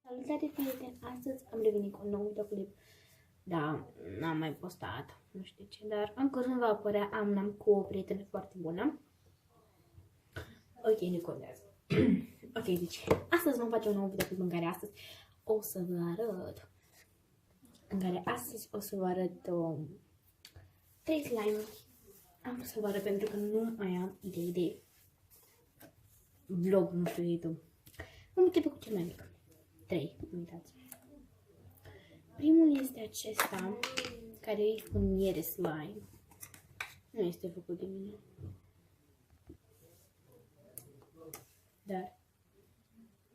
Salutare, prieteni! Astăzi am revenit cu un nou videoclip. Da, n-am mai postat, nu știu ce, dar în curând va apărea. Am cu o prietenă foarte bună. Ok, nu contează. Ok, deci astăzi vom face un nou videoclip în care astăzi o să vă arăt. O să vă arăt 3 slime-uri. Am să vă arăt pentru că nu mai am idei de vlog, nu știu YouTube. Vom începe cu cel mai mic. 3, uitați. Primul este acesta, care e un miere slime. Nu este făcut de mine. Dar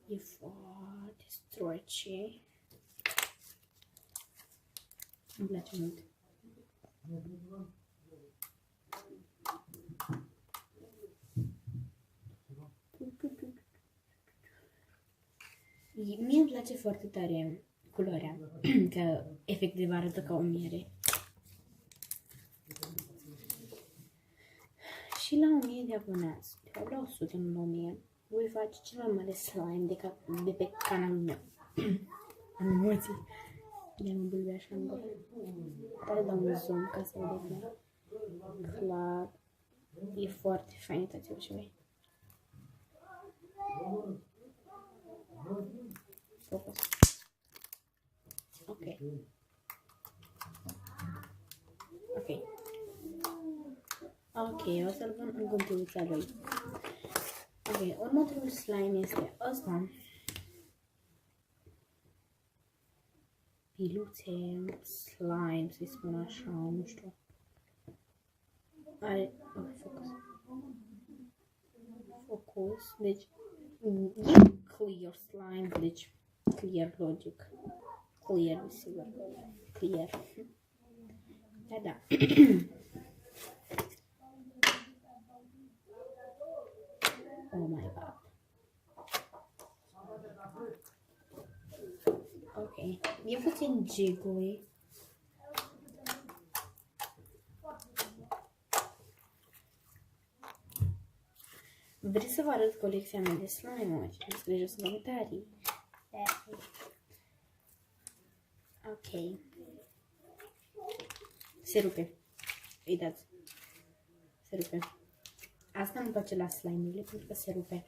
e foarte stretchy. Îmi place mult. Mie îmi place foarte tare culoarea, că efectiv arată ca o miere. Și la 1000 de abonați, de fapt la 100, nu la 1000, voi face cel mai mare slime de pe canalul meu. Am emoții. De mă bâlbe așa în gură. Tare dau un zoom ca să vedeți clar. E foarte fain, uitați-vă și voi. Focus. Ok. Ok. Ok, o să-l pun în cutiuța lui. Ok, următorul slime este ăsta. Piluțe, slime, să-i spun așa, nu știu. Are, focus. Focus, deci e clear slime, deci clear logic. Clear, sigur, clear. Da, da. Oh my god. Ok, e puțin jiggly. Vreți să vă arăt colecția mea de slime-uri? Îmi scrieți în comentarii. Ok. Se rupe. Uitați. Se rupe. Asta nu-mi place la slime-urile pentru că se rupe.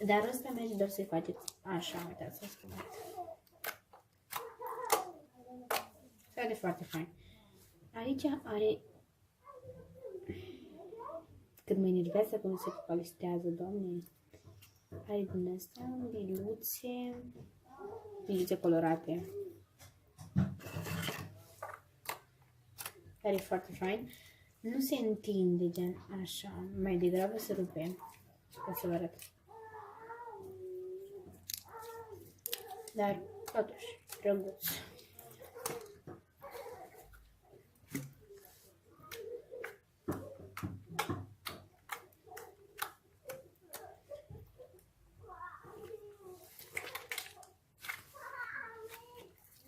Dar ăsta merge doar să-i faceți așa, uitați, să spuneți. Se vede foarte fain. Aici are... Cât mă enervează când se focalistează, doamne. Are din astea biluțe colorate. Care e foarte fain. Nu se întinde gen așa, mai degrabă se rupe. O să vă arăt. Dar totuși, drăguț.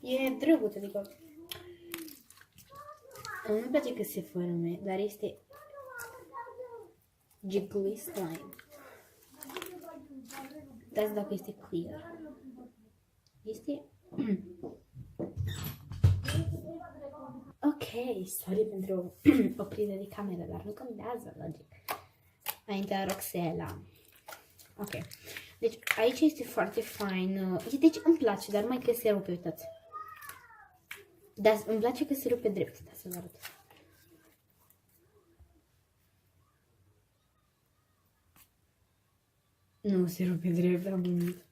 E drăguț, adică nu-mi place că se forme, dar este jiggly slime. Dați dacă este clear. Este... Ok, sorry pentru oprirea de cameră, dar nu contează, logic. Înaintea Roxela. Ok. Deci aici este foarte fain. Deci îmi place, dar mai că se rupe, uitați. Dar îmi place că se rupe drept. Da, să vă arăt. Nu se rupe drept, am glumit.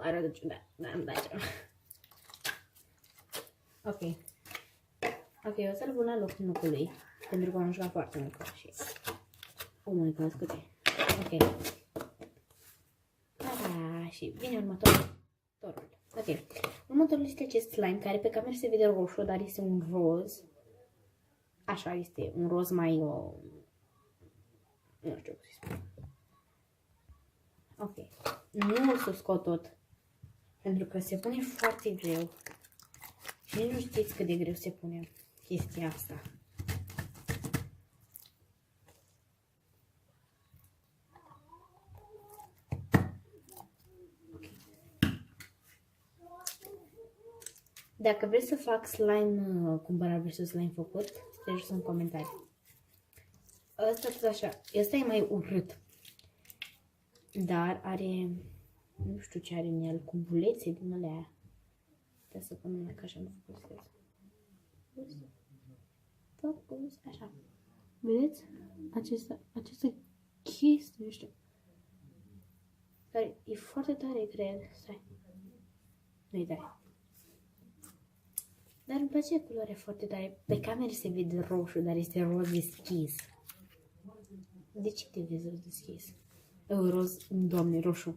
Arată ciudat, dar îmi place. Ok. Ok, o să-l pun la locul locului, pentru că am jucat foarte mult și... Oh my god, câte. Ok. Da, și vine următorul. Ok. Următorul este acest slime, care pe cameră se vede roșu, dar este un roz. Așa, este un roz mai... nu știu cum să spun. Ok. Nu o să scot tot, pentru că se pune foarte greu. Și nici nu știți cât de greu se pune chestia asta. Dacă vreți să fac slime cumpărat versus slime făcut, te jos în comentarii. Ăsta tot așa. Ăsta e mai urât. Dar are... Nu știu ce are în el. Cu bulețe din alea. Trebuie să pun numai că așa nu focusez. Focus. Așa. Vedeți? Această chestie, nu știu. Care e foarte tare, cred. Stai. Nu-i tare. Dar îmi place culoarea foarte tare. Pe cameră se vede roșu, dar este roz deschis. De ce te vezi roz deschis? Roz, doamne, roșu.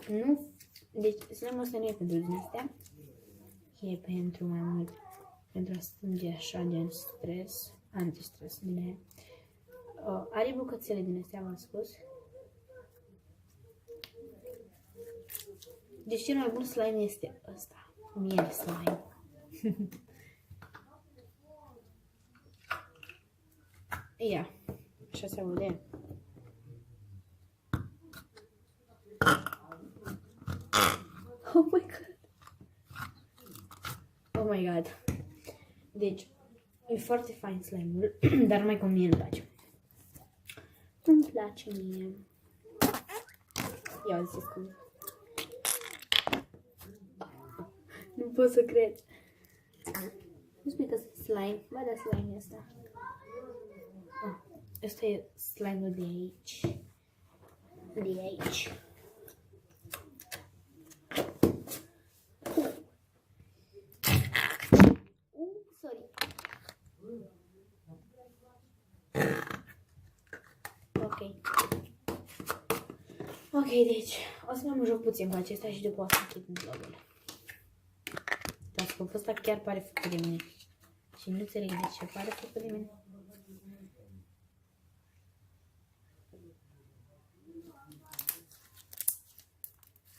Nu. Deci, slime-ul ăsta nu e pentru din astea. E pentru mai mult. Pentru a strânge așa, gen stres. Antistres, bine. Are bucățele din astea, v-am spus. Deci cel mai bun slime este ăsta. Miel slime. Ia. Așa se aude. Oh my god. Oh my god. Deci, e foarte fain slime-ul, dar numai cum mie îmi place. Îmi place mie. Ia zis cum. Nu pot să cred. Nu spui că sunt slime. Ba da, slime e ăsta. Ăsta e slime-ul de aici. De aici. Sorry. Ok. Ok, deci o să mă joc puțin cu acesta și după o să închid vlogul. Dar scopul ăsta chiar pare făcut de mine. Și nu înțeleg de ce pare făcut de mine.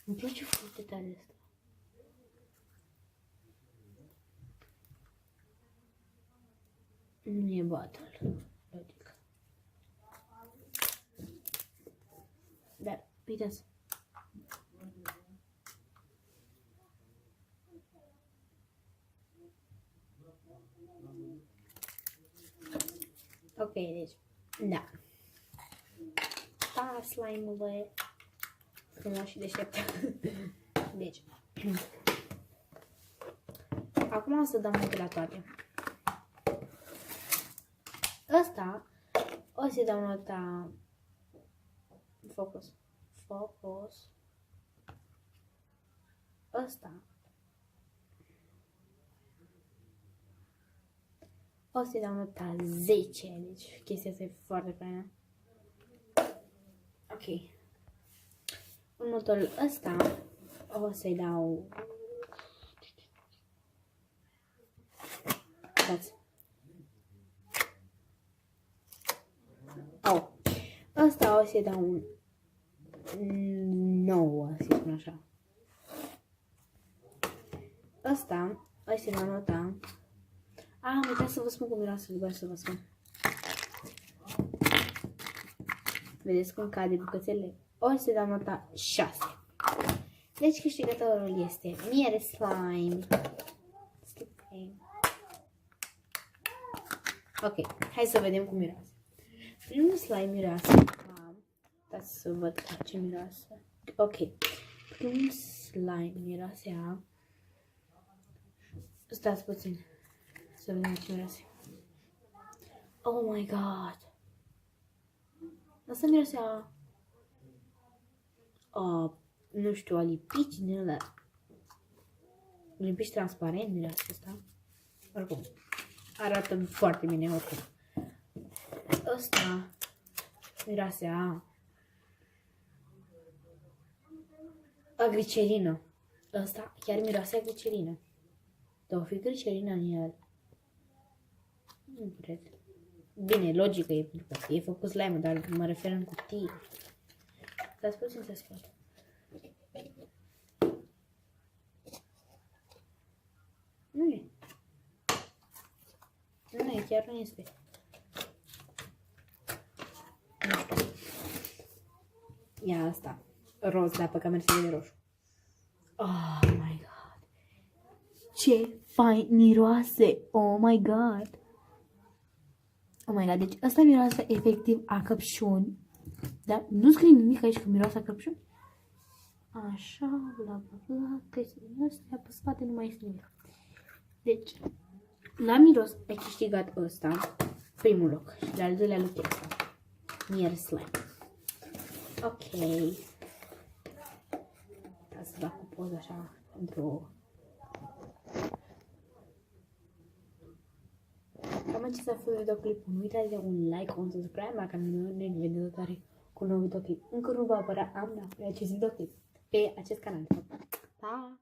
Îmi place foarte tare asta. Nu e battle, logic. Dar, uitați. Ok, deci, da. Pa, slime-ule. Frumos și deștept. Deci, acum o să dăm multe la toate. Ăsta o să dau nota focus. Focus. Ăsta o să dau nota 10. Deci chestia asta e foarte faină. Ok. Următorul ăsta o să-i dau... Dați. Oh. Ăsta o să-i dau un 9, să spun așa. Ăsta o să-i dau nota... Am uitat să vă spun cum miroase, vreau să vă spun. Vedeți cum cade bucățele? O să dau nota 6. Deci câștigătorul este miere slime. Ok, hai să vedem cum miroase. Primul slime miroase. Dați să văd ce miroase. Ok, primul slime miroase a... Stați puțin. Să vedem ce miroase. Oh my god. Asta miroase a... nu știu, a lipici din ăla. Lipici transparent miroase asta. Oricum, arată foarte bine oricum. Ăsta miroase a glicerină. Ăsta chiar miroase a glicerină. Dar o fi glicerină în el. Nu cred. Bine, logică e pentru că e făcut slime, dar mă refer în cutii. Dați puțin să scot. Nu e. Nu e, chiar nu este. Ia asta. Roz, dar pe cameră se vede roșu. Oh my god. Ce fain miroase! Oh my god! Oh my god, deci ăsta miroase efectiv a căpșuni. Da? Nu scrie nimic aici că miroase a căpșuni. Așa, bla bla bla, chestiile astea, pe spate nu mai este nimic. Deci, la miros ai câștigat ăsta, primul loc, și de al doilea loc e ăsta. Mier slime. Ok. Ca să fac o poză așa pentru... Cam acesta a fost videoclipul. Nu uitați de un like, un subscribe dacă nu ne vedeți tare cu un nou videoclip. Încă nu va apărea, am neapărat acest videoclip pe acest canal. Pa!